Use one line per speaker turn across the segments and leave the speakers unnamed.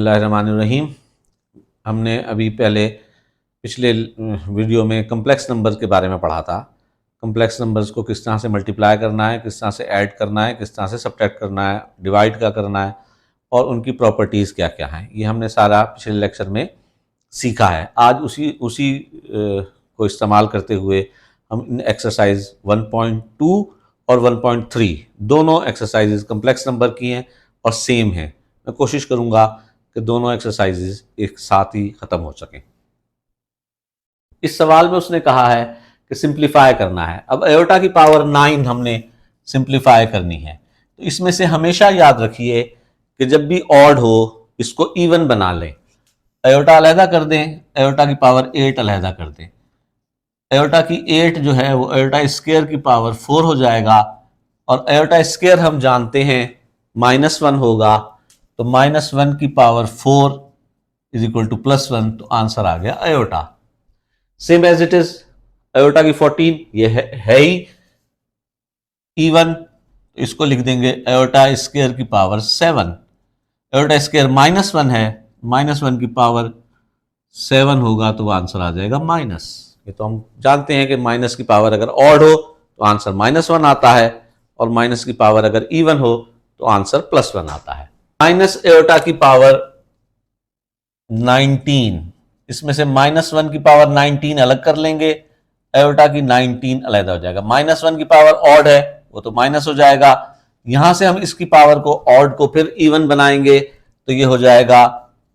बिस्मिल्लाहिर्रहमानिर्रहीम। हमने अभी पहले पिछले वीडियो में कम्प्लेक्स नंबर्स के बारे में पढ़ा था। कम्प्लेक्स नंबर्स को किस तरह से मल्टीप्लाई करना है, किस तरह से ऐड करना है, किस तरह से सब्ट्रैक्ट करना है, डिवाइड क्या करना है और उनकी प्रॉपर्टीज़ क्या क्या हैं, ये हमने सारा पिछले लेक्चर में सीखा है। आज उसी को इस्तेमाल करते हुए हम इन एक्सरसाइज 1.2 और 1.3 दोनों एक्सरसाइजेज कम्प्लेक्स नंबर की हैं और सेम हैं। मैं कोशिश करूंगा कि दोनों एक्सरसाइजेज एक साथ ही ख़त्म हो सकें। इस सवाल में उसने कहा है कि सिंप्लीफाई करना है। अब आयोटा की पावर 9 हमने सिंप्लीफाई करनी है, तो इसमें से हमेशा याद रखिए कि जब भी ऑड हो इसको इवन बना लें। आयोटा अलहदा कर दें, आयोटा की पावर 8 अलहदा कर दें। आयोटा की 8 जो है वो आयोटा स्क्वायर की पावर 4 हो जाएगा और आयोटा स्क्वायर हम जानते हैं -1 होगा, तो -1 की पावर 4 इज इक्वल टू +1, तो आंसर आ गया iota. Same as it is iota की 14 ये है ही इवन, इसको लिख देंगे आयोटा स्क्वायर की पावर 7। आयोटा स्क्वायर -1 है, -1 की पावर 7 होगा तो आंसर आ जाएगा माइनस। ये तो हम जानते हैं कि माइनस की पावर अगर ऑड हो तो आंसर -1 आता है और माइनस की पावर अगर इवन हो तो आंसर +1 आता है। माइनस आयोटा की पावर 19, इसमें से -1 की पावर 19 अलग कर लेंगे, आयोटा की 19 अलग हो जाएगा। -1 की पावर ऑड है वो तो माइनस हो जाएगा, यहां से हम इसकी पावर को ऑड को फिर इवन बनाएंगे तो ये हो जाएगा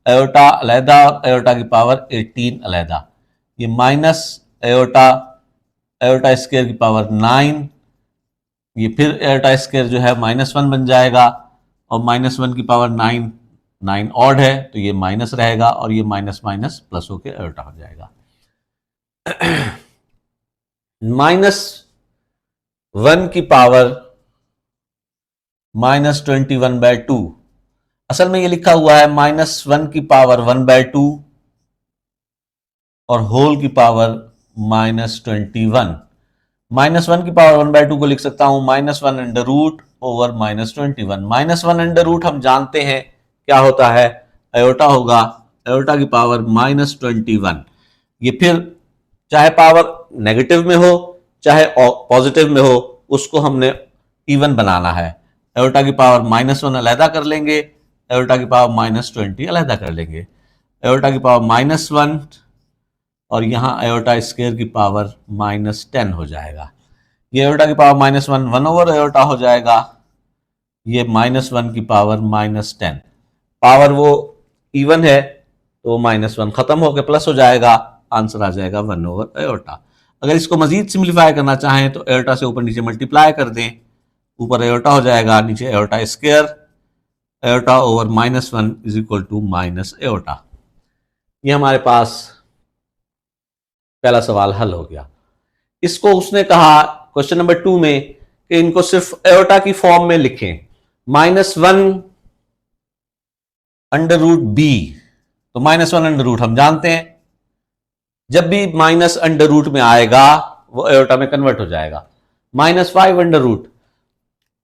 आयोटा अलहदा और आयोटा की पावर 18 अलहदा। ये माइनस आयोटा स्क्वायर की पावर 9, ये फिर आयोटा स्क्वायर जो है -1 बन जाएगा और -1 की पावर 9 ऑड है तो ये माइनस रहेगा और ये माइनस माइनस प्लस होके आयोटा हो जाएगा। -1 की पावर -21/2, असल में ये लिखा हुआ है -1 की पावर 1/2 और होल की पावर -21। -1 की पावर 1/2 को लिख सकता हूं -1 √ -21। -1 हम जानते हैं क्या होता है, आयोटा होगा, आयोटा की पावर -21। ये फिर चाहे पावर नेगेटिव में हो चाहे पॉजिटिव में हो उसको हमने इवन बनाना है। आयोटा की पावर -1 अलहदा कर लेंगे, आयोटा की पावर -20 अलहदा कर लेंगे। आयोटा की पावर -1 और यहाँ आयोटा स्क्वायर की पावर -10 हो जाएगा। ये आयोटा की पावर -1 1 आयोटा हो जाएगा, ये -1 की पावर -10। पावर वो इवन है तो -1 खत्म होकर प्लस हो जाएगा, आंसर आ जाएगा 1 आयोटा। अगर इसको मजीद सिंप्लीफाई करना चाहें तो आयोटा से ऊपर नीचे मल्टीप्लाई कर दें, ऊपर आयोटा हो जाएगा, नीचे iota square, iota over -1 is equal to minus iota. ये हमारे पास पहला सवाल हल हो गया। इसको उसने कहा क्वेश्चन नंबर 2 में कि इनको सिर्फ आयोटा की फॉर्म में लिखें, -1 √b, तो -1 हम जानते हैं जब भी -√ में आएगा वो आयोटा में कन्वर्ट हो जाएगा। -5 √,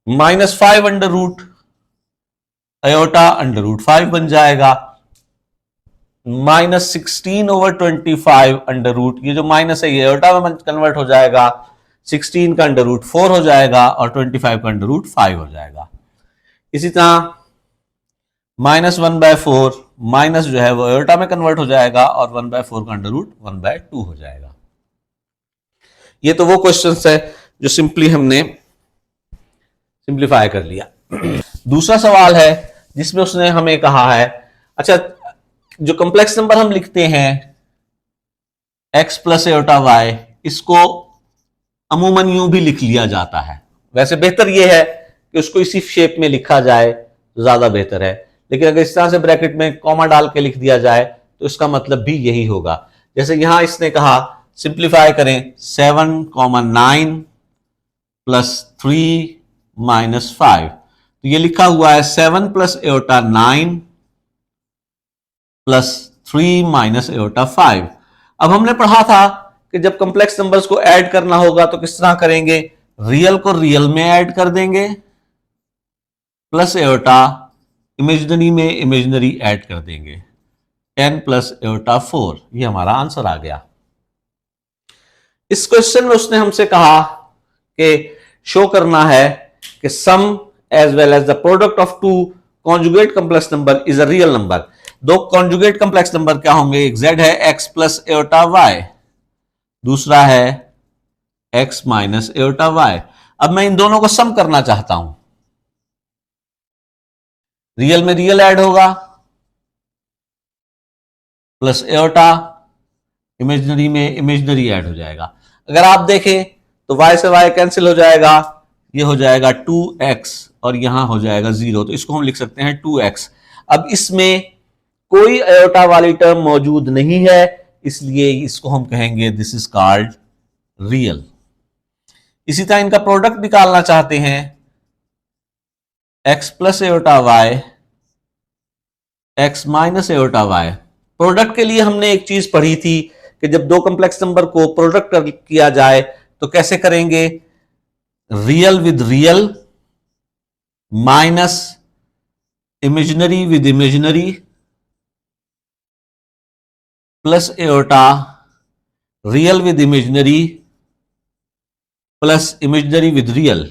-5 √ आयोटा √5 बन जाएगा। -16/25 √, ये जो माइनस है ये आयोटा में कन्वर्ट हो जाएगा, 16 का √4 हो जाएगा और 25 का √5 हो जाएगा। इसी तरह -1/4 माइनस जो है वो आयोटा में कन्वर्ट हो जाएगा और 1/4 का √1/2 हो जाएगा। ये तो वो क्वेश्चंस है जो सिंपली हमने सिंप्लीफाई कर लिया। दूसरा सवाल है जिसमें उसने हमें कहा है, अच्छा जो कॉम्प्लेक्स नंबर हम लिखते हैं x + आयोटा y, इसको अमूमन यूं भी लिख लिया जाता है। वैसे बेहतर यह है कि उसको इसी शेप में लिखा जाए तो ज्यादा बेहतर है, लेकिन अगर इस तरह से ब्रैकेट में कॉमा डाल के लिख दिया जाए तो इसका मतलब भी यही होगा। जैसे यहां इसने कहा सिंप्लीफाई करें 7,9 + 3 - 5, तो ये लिखा हुआ है 7 + आयोटा 9 + 3 - आयोटा 5। अब हमने पढ़ा था कि जब कॉम्प्लेक्स नंबर्स को ऐड करना होगा तो किस तरह करेंगे, रियल को रियल में ऐड कर देंगे प्लस आयोटा इमेजिनरी में इमेजिनरी ऐड कर देंगे, n प्लस एटा 4, ये हमारा आंसर आ गया। इस क्वेश्चन में उसने हमसे कहा कि शो करना है कि sum as well as the product of two conjugate complex number is a real number. दो कॉन्जुगेट कॉम्प्लेक्स नंबर क्या होंगे? एक z है x प्लस एटा y, दूसरा है x माइनस एटा y। अब मैं इन दोनों को सम करना चाहता हूं, रियल में रियल ऐड होगा प्लस एटा, इमेजिनरी में इमेजिनरी ऐड हो जाएगा। अगर आप देखें तो y से y कैंसिल हो जाएगा, ये हो जाएगा 2x और यहां हो जाएगा 0, तो इसको हम लिख सकते हैं 2x। अब इसमें कोई एटा वाली टर्म मौजूद नहीं है, इसलिए इसको हम कहेंगे दिस इज कॉल्ड रियल। इसी तरह इनका प्रोडक्ट निकालना चाहते हैं, x plus iota y, x minus एटा y। प्रोडक्ट के लिए हमने एक चीज पढ़ी थी कि जब दो कॉम्प्लेक्स नंबर को प्रोडक्ट किया जाए तो कैसे करेंगे? Real with real minus imaginary with imaginary plus iota real with imaginary plus imaginary with real.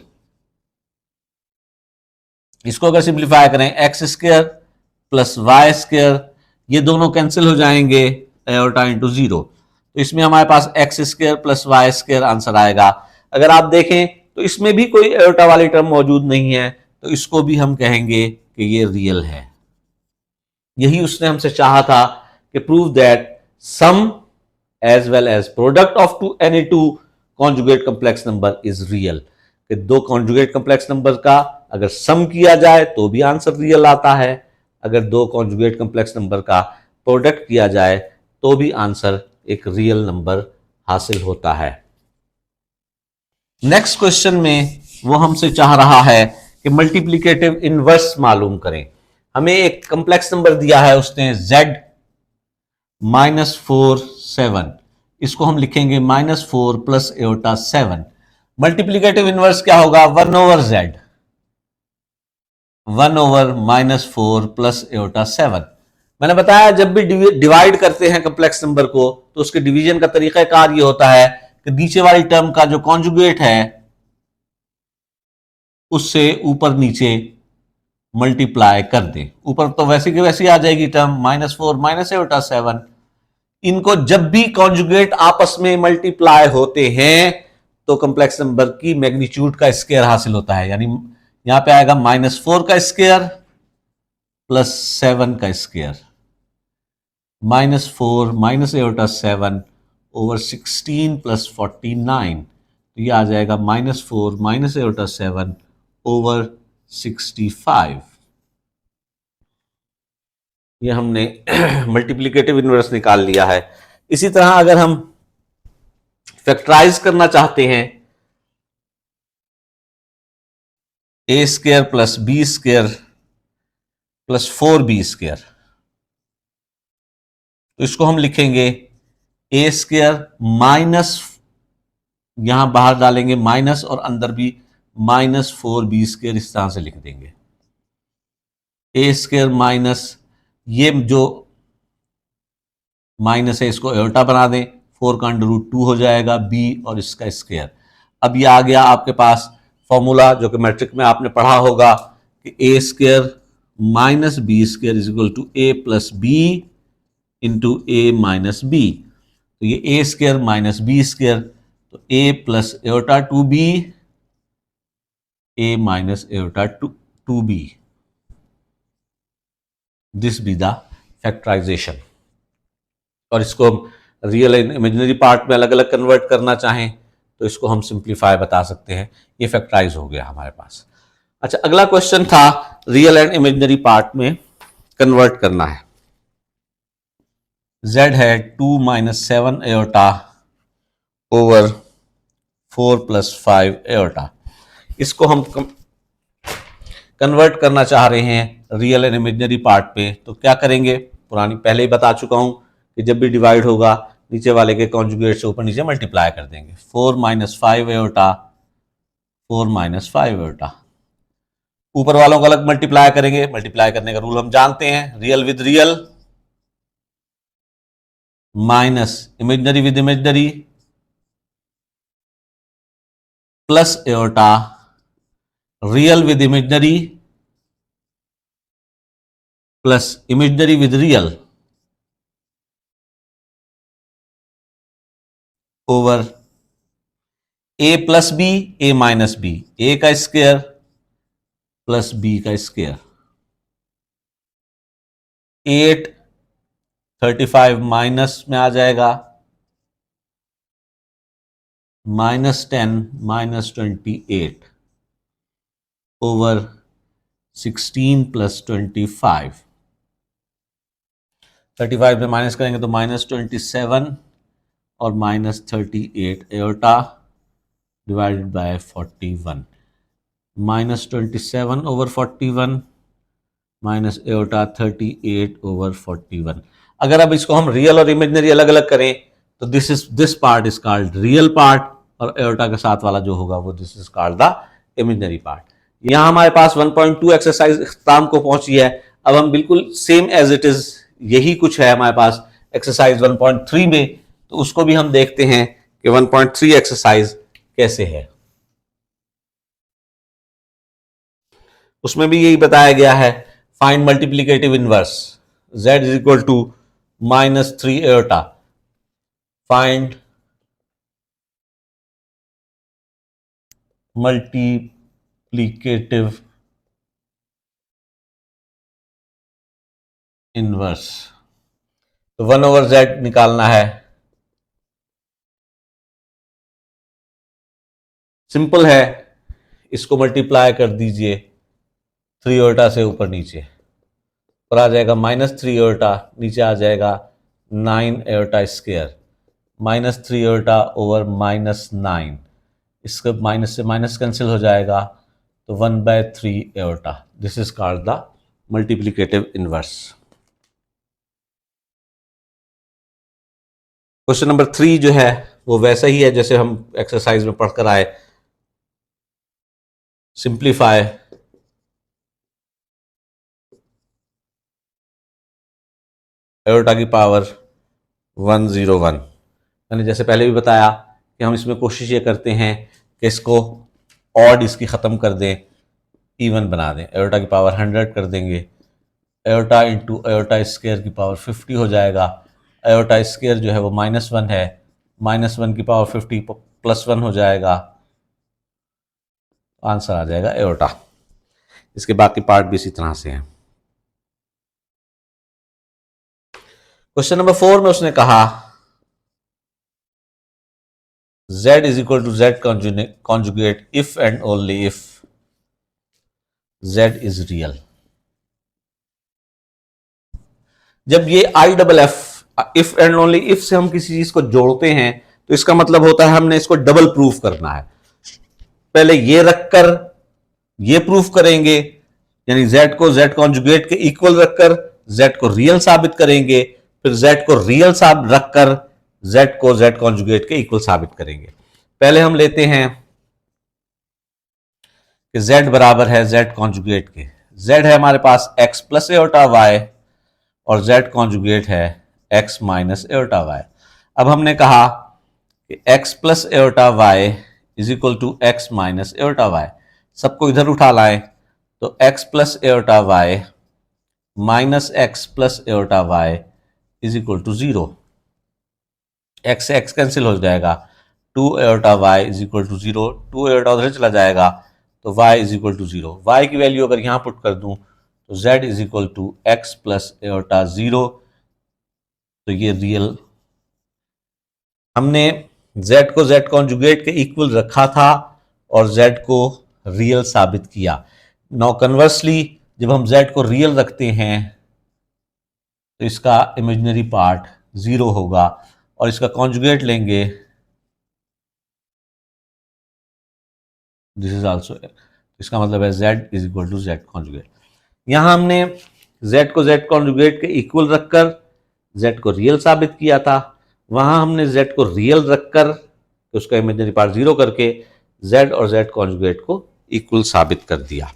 इसको अगर सिंप्लीफाई करें, x square plus y square, ये दोनों कैंसिल हो जाएंगे, एटा इंटू 0, तो इसमें हमारे पास x square plus y square answer आएगा। अगर आप देखें तो इसमें भी कोई एटा वाली टर्म मौजूद नहीं है, तो इसको भी हम कहेंगे कि ये रियल है। यही उसने हमसे चाहा था कि prove that sum as well as product of two any two conjugate complex number is real, कि दो कॉन्जुगेट कॉम्प्लेक्स नंबर का अगर सम किया जाए तो भी आंसर रियल आता है, अगर दो कॉन्जुगेट कॉम्प्लेक्स नंबर का प्रोडक्ट किया जाए तो भी आंसर एक रियल नंबर हासिल होता है। नेक्स्ट क्वेश्चन में वो हमसे चाह रहा है कि मल्टीप्लिकेटिव इनवर्स मालूम करें। हमें एक कॉम्प्लेक्स नंबर दिया है उसने z माइनस 4 7, इसको हम लिखेंगे minus 4 plus iota 7। Multiplicative inverse क्या होगा? 1 over z, 1 over minus 4 plus iota 7। मैंने बताया जब भी डिवाइड करते हैं कॉम्प्लेक्स नंबर को तो उसके डिवीजन का तरीकाकार ये होता है कि नीचे वाली टर्म का जो कॉन्जुगेट है उससे ऊपर नीचे मल्टीप्लाई कर दें। ऊपर तो वैसे की वैसी आ जाएगी टर्म माइनस 4 माइनस एटा 7। इनको जब भी कॉन्जुगेट आपस में मल्टीप्लाई होते हैं तो कॉम्प्लेक्स नंबर की मैग्नीट्यूड का स्क्वायर हासिल होता है, यानी यहां पे आएगा माइनस 4 का स्क्वायर प्लस 7 का स्क्वायर, माइनस 4 माइनस एटा 7 ओवर 16 प्लस 49, तो ये आ जाएगा माइनस 4 माइनस एटा 7 ओवर 65। ये हमने मल्टीप्लिकेटिव इनवर्स निकाल लिया है। इसी तरह अगर हम फैक्टराइज करना चाहते हैं, a square plus b square plus 4b square, तो इसको हम लिखेंगे ए स्क्वायर माइनस, यहां बाहर डालेंगे माइनस और अंदर भी माइनस 4b स्क्वायर, इस तरह से लिख देंगे। ए स्क्वायर माइनस, ये जो माइनस है इसको एटा बना दें, 4 का अंडर रूट 2 हो जाएगा b और इसका स्क्वायर। अब ये आ गया आपके पास फॉर्मूला जो कि मैट्रिक में आपने पढ़ा होगा कि a square minus b square is equal to a plus b into a minus b. तो ये a square minus b square, तो a plus iota 2b, A minus Etah 2b, this be the factorisation. और इसको हम real and imaginary part में अलग अलग convert करना चाहें तो इसको हम सिंप्लीफाई बता सकते हैं। ये फैक्टराइज हो गया हमारे पास। अच्छा, अगला क्वेश्चन था रियल एंड इमेजिनरी पार्ट में कन्वर्ट करना है। z है 2 माइनस 7 एटा ओवर 4 प्लस 5 एटा। इसको हम कन्वर्ट करना चाह रहे हैं रियल एंड इमेजिनरी पार्ट पे, तो क्या करेंगे? पुरानी पहले ही बता चुका हूं कि जब भी डिवाइड होगा नीचे वाले के कॉन्जुगेट से ऊपर नीचे मल्टीप्लाई कर देंगे। 4 माइनस 5 एटा, 4 माइनस 5 एटा, ऊपर वालों को अलग मल्टीप्लाई करेंगे, मल्टीप्लाई करने का रूल हम जानते हैं, real with real minus imaginary with imaginary plus iota, real with imaginary plus imaginary with real over a plus b, a minus b, a का स्क्वायर प्लस बी का स्क्वायर। 835 माइनस में आ जाएगा, -10 -28 ओवर 16 + 25। 35 में minus करेंगे तो -27 और -38 aorta divided by 41, -27 over 41 minus aorta 38 over 41। अगर अब इसको हम रियल और इमेजिनरी अलग अलग करें तो this part is called real part, और एओर्टा के साथ वाला जो होगा वो this is called the imaginary part. यहां हमारे पास 1.2 एक्सरसाइज इख्तिताम को पहुंची है। अब हम बिल्कुल सेम एज इट इज यही कुछ है हमारे पास एक्सरसाइज 1.3 में, तो उसको भी हम देखते हैं कि 1.3 एक्सरसाइज कैसे है। उसमें भी यही बताया गया है, find multiplicative inverse z is equal to -3 iota. Find multiplicative inverse, तो 1/z निकालना है। सिंपल है, इसको मल्टीप्लाई कर दीजिए 3 एओर्टा से ऊपर नीचे, ऊपर आ जाएगा -3 एओर्टा, नीचे आ जाएगा 9 एओर्टा स्क्वायर, -3 एओर्टा ओवर -9, इसका माइनस से माइनस कैंसिल हो जाएगा तो 1/3 aorta. This is called the multiplicative inverse. Question number 3 जो है वो वैसा ही है जैसे हम एक्सरसाइज में पढ़कर आए। सिंप्लीफाई एओर्टा की पावर 101, मैंने जैसे पहले भी बताया कि हम इसमें कोशिश ये करते हैं कि इसको ऑड इसकी ख़त्म कर दें, इवन बना दें। एओर्टा की पावर 100 कर देंगे, एओर्टा इंटू एओर्टा स्क्वायर की पावर 50 हो जाएगा। एओर्टा स्क्वायर जो है वो -1 है, -1 की पावर 50 +1 हो जाएगा, आंसर आ जाएगा एओर्टा। इसके बाकी पार्ट भी इसी तरह से हैं। क्वेश्चन नंबर 4 में उसने कहा z is equal to z conjugate if and only if z is real. जब ये IFF if and only if से हम किसी चीज को जोड़ते हैं तो इसका मतलब होता है हमने इसको डबल प्रूफ करना है। पहले ये रखकर ये प्रूफ करेंगे, यानी z को z कॉन्जुगेट के इक्वल रखकर z को रियल साबित करेंगे, फिर z को रियल साबित रखकर z को z कॉन्जुगेट के इक्वल साबित करेंगे। पहले हम लेते हैं कि z बराबर है z कॉन्जुगेट के। z है हमारे पास x प्लस एओर्टा y और z कॉन्जुगेट है x माइनस एओर्टा y। अब हमने कहा कि x plus iota y is equal to x minus iota y। सबको इधर उठा लाएं तो x plus iota y minus x plus iota y is equal to 0। x से x कैंसिल हो जाएगा, 2 iota y is equal to 0, 2 iota उधर चला जाएगा तो y is equal to 0। y की वैल्यू अगर यहां पुट कर दूं तो z is equal to x plus iota 0, तो ये रियल। हमने z को z कॉन्जुगेट के इक्वल रखा था और z को रियल साबित किया। नाउ कन्वर्सली जब हम z को रियल रखते हैं तो इसका इमेजिनरी पार्ट 0 होगा और इसका कॉन्जुगेट लेंगे, दिस इज आल्सो, इसका मतलब है z is equal to z conjugate. यहां हमने z को z कॉन्जुगेट के इक्वल रखकर z को रियल साबित किया था, वहां हमने z को रियल रखकर तो उसका इमेजिनरी पार्ट 0 करके z और z कॉन्जुगेट को इक्वल साबित कर दिया।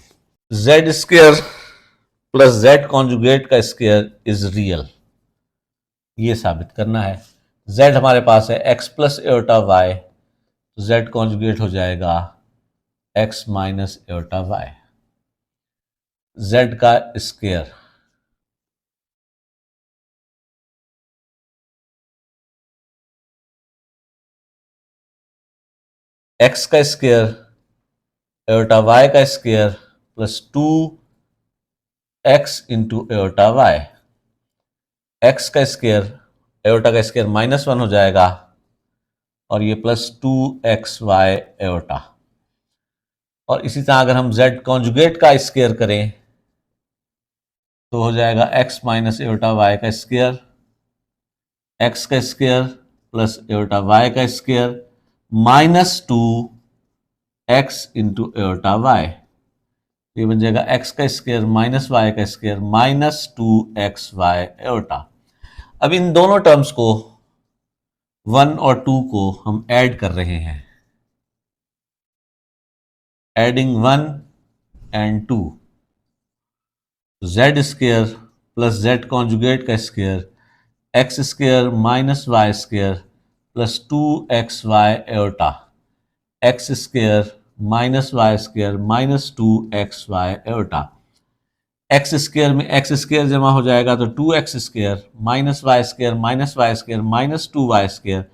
Z square plus Z conjugate का स्क्वायर इज रियल, ये साबित करना है। जेड हमारे पास है एक्स प्लस एटा वाई, तो जेड कॉन्जुगेट हो जाएगा x minus iota y, Z का स्क्वायर एक्स का स्क्वायर एटा वाई का square plus 2x into iota y, x का स्क्वायर एटा का स्क्वायर -1 हो जाएगा और ये प्लस 2xy एटा। और इसी तरह अगर हम z कॉन्जुगेट का स्क्वायर करें तो हो जाएगा x माइनस एटा वाई का स्क्वायर, एक्स का स्क्वायर प्लस एटा वाई का square -2x into iota y, ये बन जाएगा x का स्क्वायर माइनस वाई का स्क्वायर -2xy एटा। अब इन दोनों टर्म्स को 1 और 2 को हम ऐड कर रहे हैं, adding 1 and 2, Z square plus Z conjugate का square X square minus Y square plus 2xy eta, X square minus Y square -2xy eta. X square में एक्स स्क्वायर जमा हो जाएगा तो 2x square minus Y square -2y square,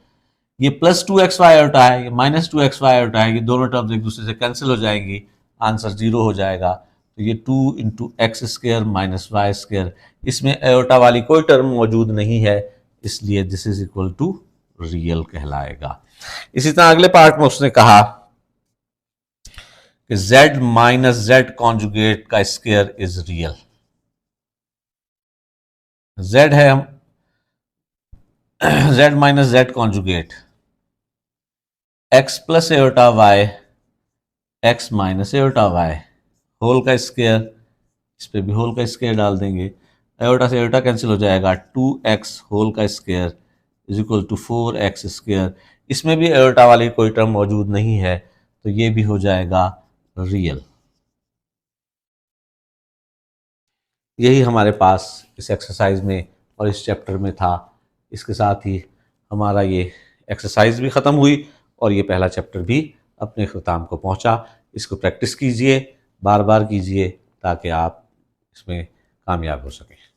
ये plus 2xy eta है, ये -2xy eta है, ये दोनों टर्म्स एक दूसरे से कैंसिल हो जाएंगी, आंसर 0 हो जाएगा। तो ये 2 into x square minus Y square, इसमें एटा वाली कोई टर्म मौजूद नहीं है, इसलिए this is equal to real कहलाएगा। इसी तरह अगले पार्ट में उसने कहा कि z माइनस जेड कॉन्जुगेट का स्क्वायर इज रियल। z है हम z minus Z conjugate x plus iota y x minus iota y whole का स्क्वायर, इस पे भी होल का स्क्वायर डाल देंगे, एटा से एटा कैंसिल हो जाएगा, 2x होल का square is equal to 4x square, इसमें भी एटा वाली कोई टर्म मौजूद नहीं है, तो ये भी हो जाएगा रियल। यही हमारे पास इस एक्सरसाइज में और इस चैप्टर में था। इसके साथ ही हमारा ये एक्सरसाइज भी ख़त्म हुई और ये पहला चैप्टर भी अपने ख़त्म को पहुंचा। इसको प्रैक्टिस कीजिए, बार बार कीजिए ताकि आप इसमें कामयाब हो सकें।